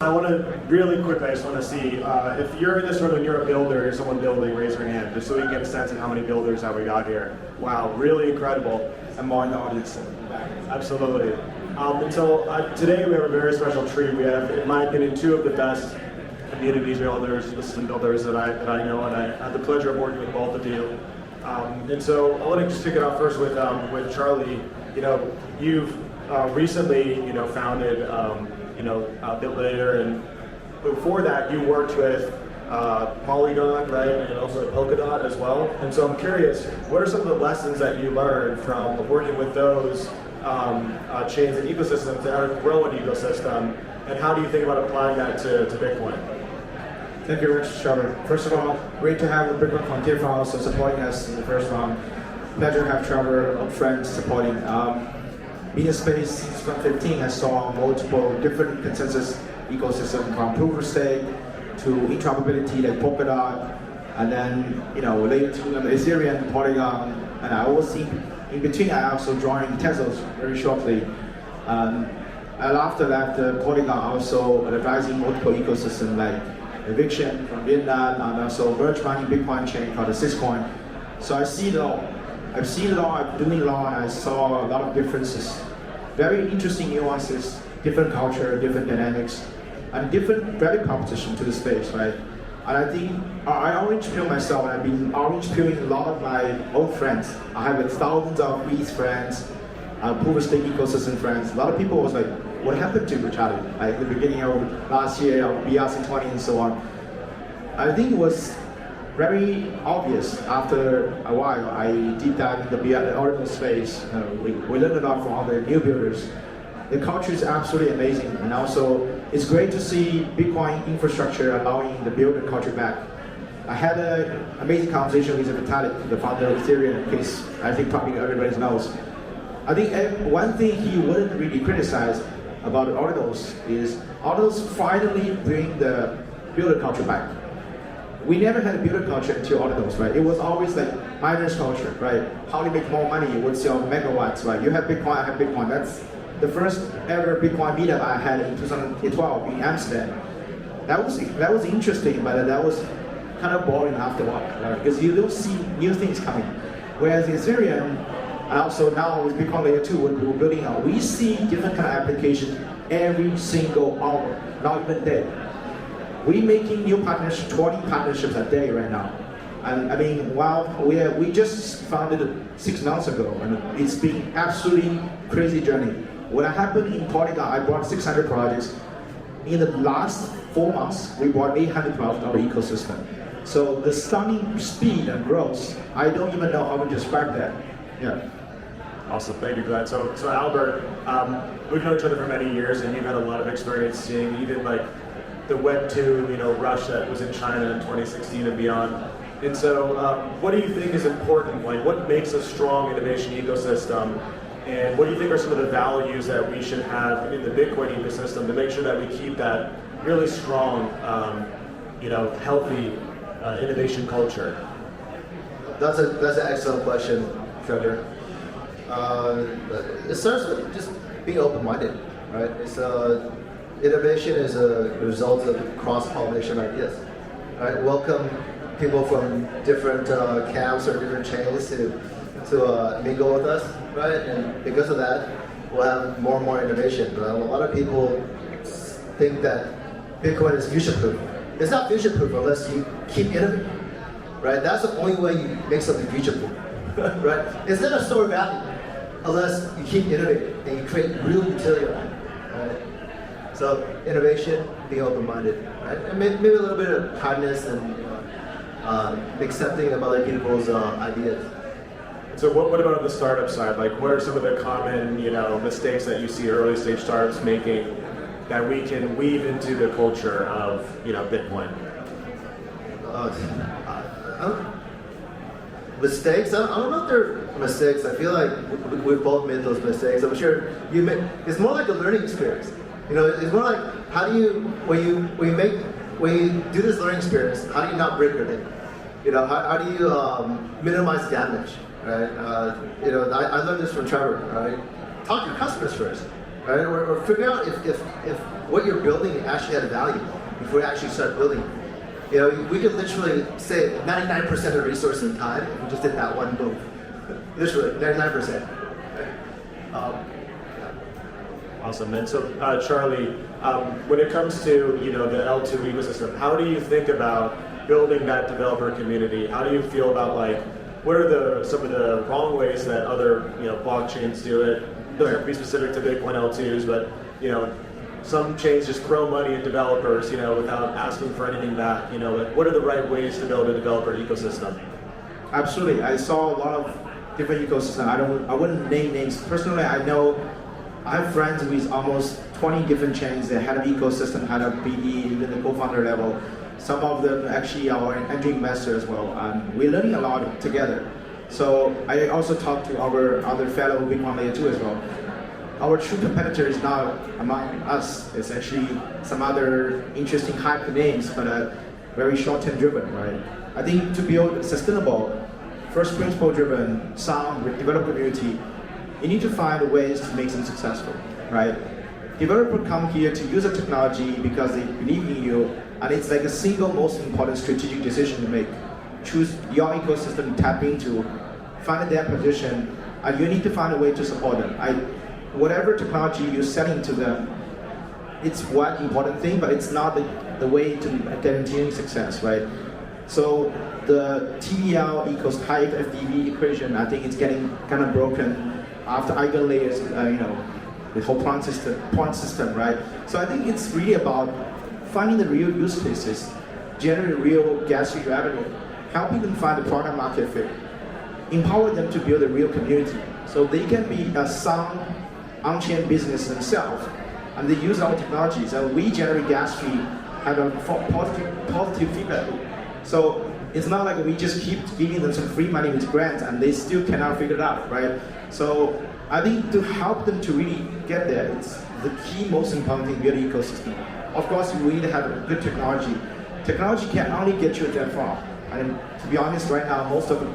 I want to really quickly, I just want to see if you're in this room and you're a builder, you're someone building, raise your hand, just so we can get a sense of how many builders that we got here. Wow, really incredible. And more in the audience. Absolutely. Today we have a very special treat. We have, in my opinion, two of the best community builders, system builders that I know, and I had the pleasure of working with both of you. And so I want to just kick it off first with Charlie. You know, you've recently, founded, Bitlayer, and before that you worked with Polygon, right, and also Polkadot as well. And so I'm curious, what are some of the lessons that you learned from working with those chains and ecosystems to how to grow an ecosystem, and how do you think about applying that to Bitcoin? Thank you very much, Trevor. First of all, great to have the Bitcoin Frontier Founders supporting us in the first round. Pleasure to have Trevor, our friends, supporting. Being in space since 2015, I saw multiple different consensus ecosystems, from proof of stake to interoperability like Polkadot, and then later to Ethereum, Polygon, and I always see in between. I also joined Tezos very shortly. And after that, Polygon also advising multiple ecosystems like eviction from Vietnam, and also merge mining Bitcoin chain called the Syscoin. So I see it all. I've seen it all, I've been doing it all, and I saw a lot of differences. Very interesting nuances, different culture, different dynamics, and different value proposition to the space, right? And I think I orange peel myself, and I've been orange peeling a lot of my old friends. I have thousands of ETH friends, proof of stake ecosystem friends. A lot of people was like, what happened to Charlie? Like the beginning of last year, of BRC20 and so on. I think it was very obvious after a while. I deep dive in the Ordinals space. We learned a lot from all the new builders. The culture is absolutely amazing, and also it's great to see Bitcoin infrastructure allowing the builder culture back. I had an amazing conversation with Vitalik, the founder of Ethereum, in case I think probably everybody knows. I think one thing he wouldn't really criticize about Ordinals is Ordinals finally bring the builder culture back. We never had a builder culture until Ordinals, right? It was always like miners culture, right? How do you make more money? What's your megawatts, right? You have Bitcoin, I have Bitcoin. That's the first ever Bitcoin meetup I had in 2012 in Amsterdam. That was interesting, but that was kind of boring after a while, right? Because you don't see new things coming. Whereas Ethereum, and also now with Bitcoin Layer 2, what we're building out, we see different kind of applications every single hour, not even day. We're making new partnerships, 20 partnerships a day right now. And I mean, wow, we just founded it 6 months ago, and it's been absolutely crazy journey. What happened in Polygon, I brought 600 projects. In the last 4 months, we brought 800 projects to our ecosystem. So the stunning speed and growth, I don't even know how to describe that. Yeah. Awesome, thank you for that. So Albert, we've known each other for many years, and you've had a lot of experience seeing even like the Web 2, rush that was in China in 2016 and beyond. And so, what do you think is important? Like, what makes a strong innovation ecosystem? And what do you think are some of the values that we should have in the Bitcoin ecosystem to make sure that we keep that really strong, healthy innovation culture? That's an excellent question, Trevor. It starts with just being open-minded, right? Innovation is a result of cross-pollination ideas, right? Welcome people from different camps or different chains to mingle with us, right? And because of that, we'll have more and more innovation. A lot of people think that Bitcoin is future-proof. It's not future-proof unless you keep innovating, right? That's the only way you make something future-proof, right? It's not a store value unless you keep innovating and you create real utility around it, right? So innovation, being open-minded, right? And maybe a little bit of kindness and accepting of other people's ideas. So what about on the startup side? Like, what are some of the common, mistakes that you see early stage startups making that we can weave into the culture of, Bitcoin? Mistakes? I don't know if they're mistakes. I feel like we've both made those mistakes. I'm sure you made. It's more like a learning experience. It's more like, how do you, when you do this learning experience, how do you not break your thing? How do you minimize damage, right? I learned this from Trevor, right? Talk to your customers first, right? Or figure out if what you're building actually had value before you actually start building. You know, we could literally save 99% of the resource and time if we just did that one move. Literally, 99%. Awesome. And so, Charlie, when it comes to the L2 ecosystem, how do you think about building that developer community? How do you feel about what are some of the wrong ways that other blockchains do it? It doesn't have to be specific to Bitcoin L2s, but some chains just throw money at developers, without asking for anything back. What are the right ways to build a developer ecosystem? Absolutely. I saw a lot of different ecosystems. I wouldn't name names. Personally, I have friends with almost 20 different chains that had an ecosystem, had a BD, even the co-founder level. Some of them actually are an angel investor as well. And we're learning a lot together. So I also talked to our other fellow Bitcoin Layer 2 as well. Our true competitor is not among us. It's actually some other interesting hype names, but very short-term driven, right? I think to build sustainable, first principle driven, sound developer community, you need to find ways to make them successful, right? Developers come here to use the technology because they believe in you, and it's like a single most important strategic decision to make. Choose your ecosystem to tap into, find their position, and you need to find a way to support them. Whatever technology you're selling to them, it's one important thing, but it's not the way to guaranteeing success, right? So the TVL equals high FDV equation, I think it's getting kind of broken after eigenlayers, the whole point system, right? So I think it's really about finding the real use cases, generate real gas fee revenue, helping them find the product market fit, empower them to build a real community, so they can be a sound on-chain business themselves, and they use our technologies, and we generate gas fee, have a positive feedback loop. So it's not like we just keep giving them some free money with grants and they still cannot figure it out, right? So I think to help them to really get there, it's the key most important thing, build an ecosystem. Of course, we need to have good technology. Technology can only get you that far. And to be honest, right now, most of the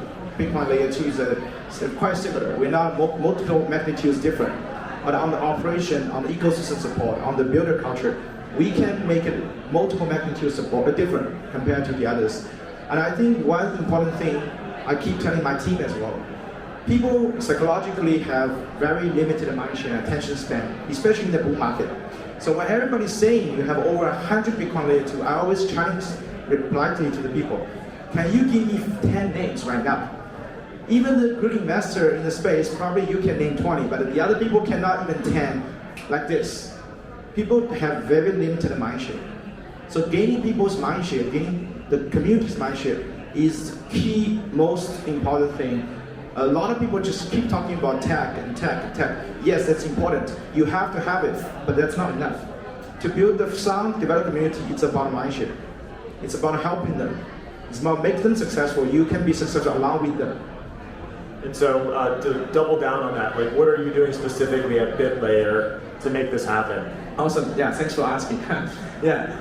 Bitcoin Layer 2s are quite similar. We're not multiple magnitudes different. But on the operation, on the ecosystem support, on the builder culture, we can make it multiple magnitude support different compared to the others. And I think one important thing I keep telling my team as well, people psychologically have very limited mindshare and attention span, especially in the bull market. So when everybody's saying you have over 100 Bitcoin Layer 2, I always challenge politely to the people, can you give me 10 names right now? Even the good investor in the space, probably you can name 20, but the other people cannot even 10 like this. People have very limited mindshare. So gaining people's mindshare, gaining the community's mindshare is key, most important thing. A lot of people just keep talking about tech and tech and tech. Yes, that's important. You have to have it, but that's not enough. To build the sound developed community, it's about mindshare. It's about helping them. It's about making them successful. You can be successful along with them. And so to double down on that, what are you doing specifically at Bitlayer to make this happen? Awesome. Yeah, thanks for asking. Yeah,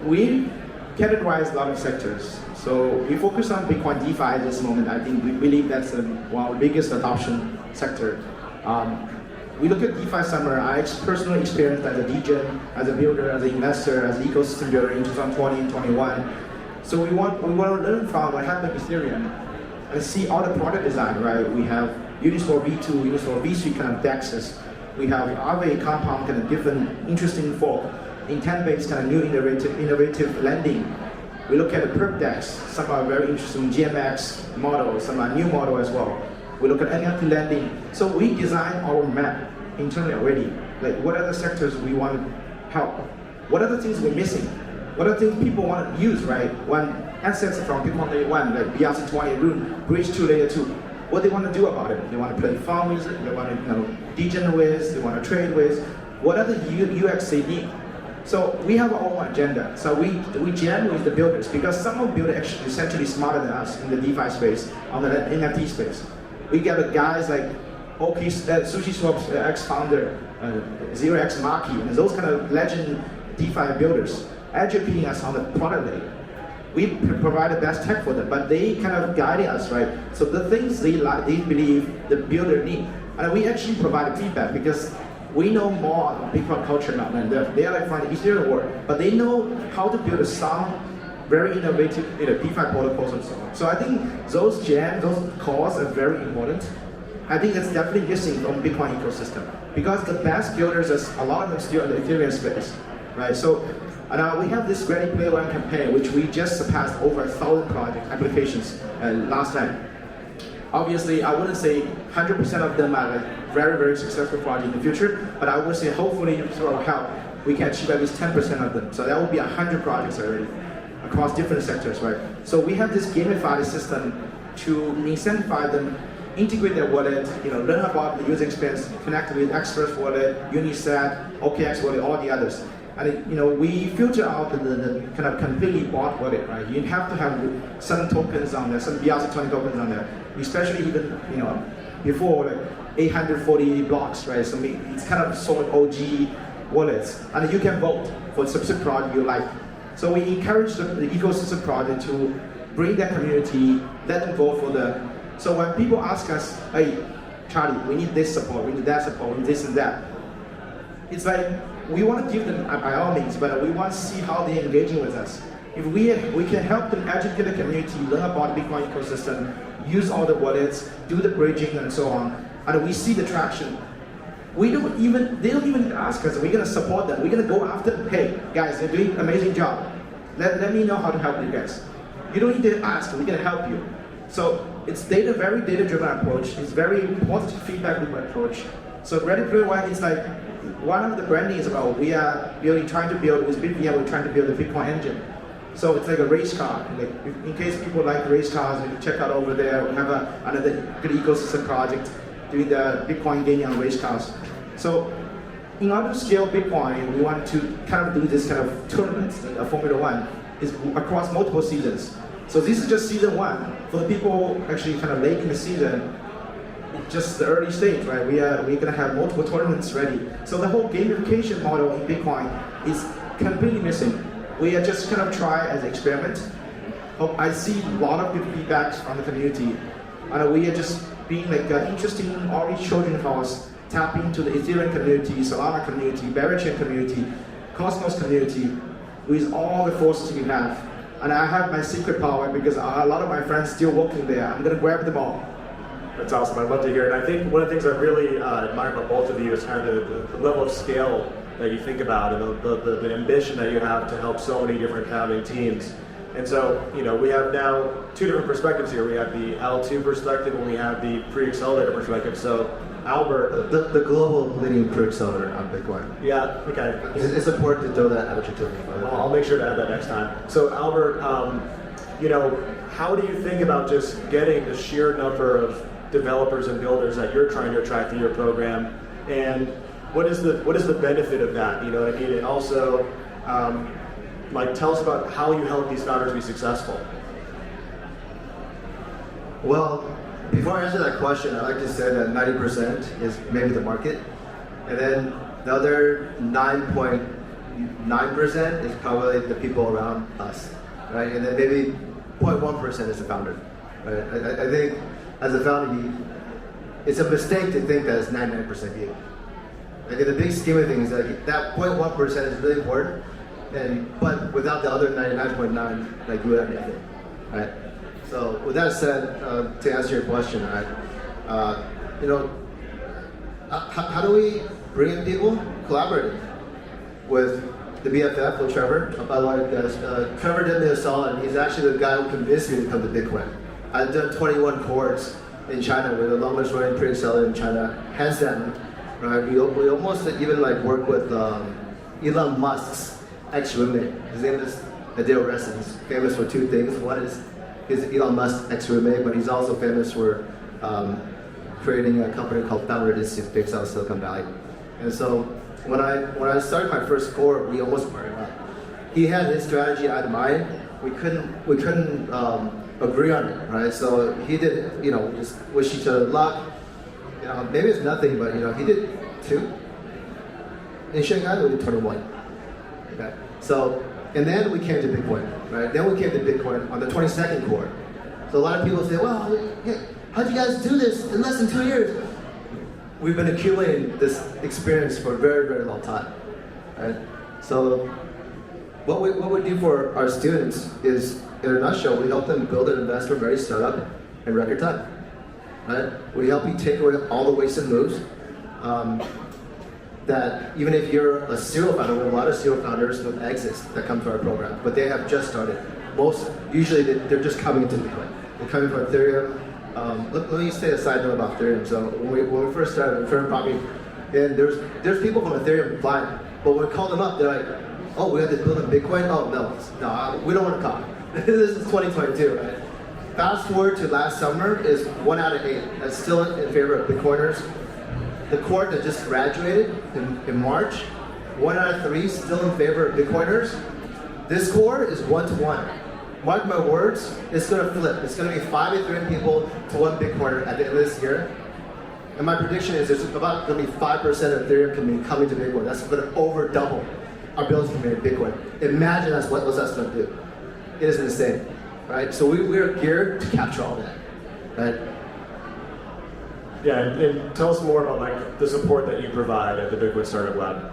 we categorize a lot of sectors. So we focus on Bitcoin DeFi at this moment. I think we believe that's one of the biggest adoption sector. We look at DeFi Summer. I personally experienced as a degen, as a builder, as an investor, as an ecosystem builder in 2020 and 21. So we want to learn from what happened with Ethereum and see all the product design, right? We have Uniswap V2, Uniswap V3 kind of DEXs. We have Aave compound kind of different interesting fork, intent-based kind of new innovative lending. We look at the perp DEX, some are very interesting GMX models, some are new model as well. We look at NFT lending. So we design our map internally already. Like what are the sectors we want to help? What are the things we're missing? What are the things people want to use, right? When assets from Bitcoin Layer 1, like BRC20 Rune, bridge to Layer 2, what they want to do about it? They want to play fun with it, they want to degen with, they want to trade with. What are the UX they need? So we have our own agenda. So we jam with the builders because some of the builders actually essentially smarter than us in the DeFi space, on the NFT space. We get guys like SushiSwap's ex-founder, 0x Maki, and those kind of legend DeFi builders educating us on the product layer. We provide the best tech for them, but they kind of guide us, right? So the things they believe the builder need, and we actually provide feedback because we know more on Bitcoin culture now than them. They are like finding Ethereum work, but they know how to build some very innovative DeFi protocols and so on. So I think those gems, those cores are very important. I think it's definitely missing from Bitcoin ecosystem because the best builders, a lot of them still in the Ethereum space, right? So we have this Ready Player One campaign, which we just surpassed over 1,000 project applications last time. Obviously, I wouldn't say 100% of them are like very, very successful projects in the future, but I would say hopefully through our help, we can achieve at least 10% of them. So that would be 100 projects already across different sectors, right? So we have this gamified system to incentivize them, integrate their wallet, learn about the user experience, connect with Express Wallet, Unisat, OKX Wallet, all the others. And we filter out the kind of completely bought wallet, right? You have to have some tokens on there, some BRC20 tokens on there, especially even before like 840 blocks, right? So it's kind of sort of OG wallets, and you can vote for the specific project you like. So we encourage the ecosystem project to bring their community, let them vote for them. So when people ask us, hey, Charlie, we need this support, we need that support, we need this and that, it's like, we want to give them by all means, but we want to see how they're engaging with us. If we can help them educate the community, learn about the Bitcoin ecosystem, use all the wallets, do the bridging and so on, and we see the traction, they don't even ask us, we're going to support them, we're going to go after them. Hey, guys, you're doing an amazing job. Let me know how to help you guys. You don't need to ask, we're going to help you. So it's very data-driven approach, it's very positive feedback-driven approach. So Ready Player One is like, one of the branding is about we are trying to build with Bitlayer, we're trying to build a Bitcoin engine. So it's like a race car. Like in case people like race cars, you can check out over there. We have another good ecosystem project doing the Bitcoin gaming on race cars. So in order to scale Bitcoin, we want to kind of do this kind of tournaments, like Formula One, is across multiple seasons. So this is just season one. For the people actually kind of late in the season, just the early stage, right? We're gonna have multiple tournaments ready. So the whole gamification model in Bitcoin is completely missing. We are just kind of try as an experiment. I see a lot of good feedbacks from the community, and we are just being like an interesting outreach children house, tap into the Ethereum community, Solana community, Chain community, Cosmos community, with all the forces we have. And I have my secret power because a lot of my friends still working there. I'm gonna grab them all. That's awesome. I'd love to hear it. I think one of the things I really admire about both of you is kind of the level of scale that you think about and the ambition that you have to help so many different founding teams. And so, we have now two different perspectives here. We have the L2 perspective and we have the pre-accelerator perspective. So, Albert. The global leading pre-accelerator on Bitcoin. Yeah, okay. It's important to throw that adjective to me. I'll make sure to add that next time. So, Albert, how do you think about just getting the sheer number of developers and builders that you're trying to attract to your program, and what is the benefit of that? You know what I mean? And also, tell us about how you help these founders be successful. Well, before I answer that question, I'd like to say that 90% is maybe the market, and then the other 9.9% is probably the people around us, right? And then maybe 0.1% is the founder, right? I think as a founder, it's a mistake to think that it's 99% you. Like in the big scheme of things, that 0.1% is really important, but without the other 99.9, you would have nothing, right? So with that said, to answer your question, right, how do we bring in people? Collaborating with the BFF, with Trevor. By the way, Trevor did me a solid, and he's actually the guy who convinced me to come to Bitcoin. I've done 21 cohorts in China. We're the longest running pre-accelerator in China, hands down. Right? We almost even work with Elon Musk's ex-roommate. His name is Adele Ressen. He's famous for two things. One is he's Elon Musk's ex-roommate, but he's also famous for creating a company called Founder Institute based out of Silicon Valley. And so when I started my first cohort, we almost burned up. He had his strategy, I had mine. We couldn't agree on it, right? So he did, just wish each other luck. Maybe it's nothing, but he did 2. In Shanghai, we did 21. Okay. So, and then we came to Bitcoin, right? Then we came to Bitcoin on the 22nd cohort. So a lot of people say, well, how'd you guys do this in less than 2 years? we've been accumulating this experience for a very, very long time, right? So what we do for our students is, in a nutshell, we help them build an investment-ready startup in record time, right? We help you take away all the wasted moves. That even if you're a serial founder, we have a lot of serial founders with exits that come to our program, but they have just started. Usually they're just coming into Bitcoin. They're coming from Ethereum. Let me say a side note about Ethereum. So when we first started, a firm brought me, and there's people from Ethereum applying, but when we call them up, they're like, oh, we have to build a Bitcoin? Oh, no, we don't want to come. This is 2022, right? Fast forward to last summer is 1 out of 8 that's still in favor of Bitcoiners. The cohort that just graduated in March, 1 out of 3 still in favor of Bitcoiners. This cohort is 1 to 1. Mark my words, it's going to flip. It's going to be 5 Ethereum people to 1 Bitcoiner at the end of this year. And my prediction is there's about going to be 5% of Ethereum community coming to Bitcoin. That's going to over double our ability to make Bitcoin. Imagine what that's going to do. It is insane, right? So we're geared to capture all that, right? Yeah, and tell us more about like the support that you provide at the Bitcoin Startup Lab.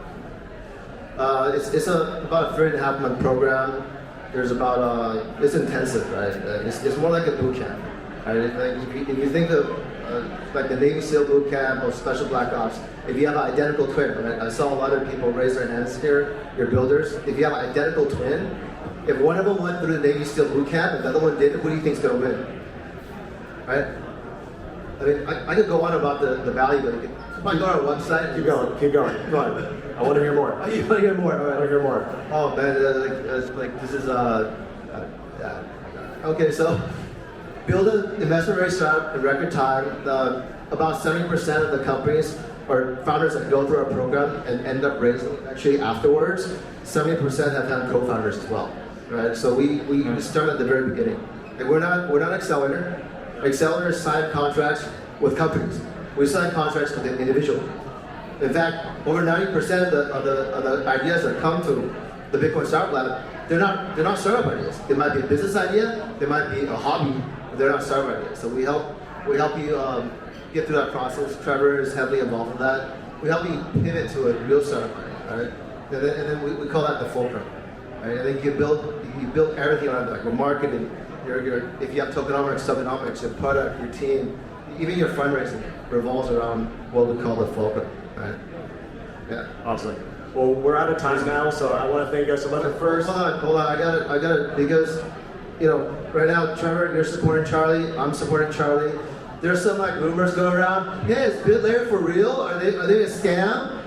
It's about a 3.5-month program. There's about it's intensive, right? It's more like a boot camp, right? If you think of like the Navy SEAL boot camp or Special Black Ops, if you have an identical twin, right? I saw a lot of people raise their hands here, your builders. If you have an identical twin, if one of them went through the Navy SEAL boot camp and the other one didn't, who do you think's going to win, right? I mean, I could go on about the value, but if I go on our website, Keep going. Go on. I want to hear more. Oh, you want to hear more? I want to hear more. Oh man, this is okay. So build an investment-ready startup in record time. About 70% of the companies or founders that go through our program and end up raising actually afterwards, 70% have had co-founders as well, right? So we start at the very beginning. And we're not accelerator. Accelerators sign contracts with companies. We sign contracts with the individual. In fact, over 90% of the ideas that come to the Bitcoin Startup Lab, they're not startup ideas. They might be a business idea, they might be a hobby, but they're not startup ideas. So we help you get through that process. Trevor is heavily involved in that. We help you pivot to a real startup idea, right? And then we call that the fulcrum, right? And then you build everything around it, like your marketing. If you have tokenomics, subonomics, your product, your team, even your fundraising revolves around what we call the fulcrum, right? Yeah. Awesome. Well, we're out of time now, so I want to thank us. So let me first. Hold on. I got it because, right now, Trevor, you're supporting Charlie. I'm supporting Charlie. There's some like rumors going around. Hey, is Bitlayer for real? Are they a scam?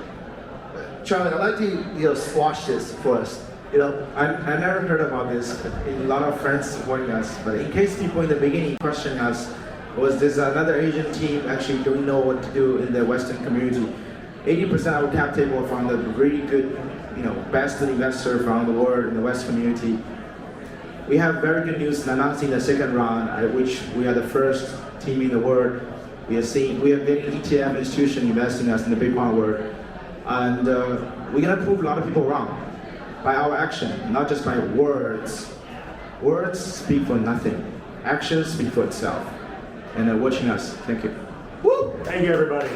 Charlie, I'd like to squash this for us. I never heard about this. A lot of friends supporting us, but in case people in the beginning question us, was this another Asian team actually don't know what to do in the Western community? 80% of our cap table from the really good, best investor from the world in the West community. We have very good news announcing the second round, at which we are the first team in the world. We are getting ETF institution investing us in the Bitcoin world, and we're gonna prove a lot of people wrong by our action, not just by words. Words speak for nothing. Actions speak for itself. And watching us. Thank you. Woo! Thank you, everybody.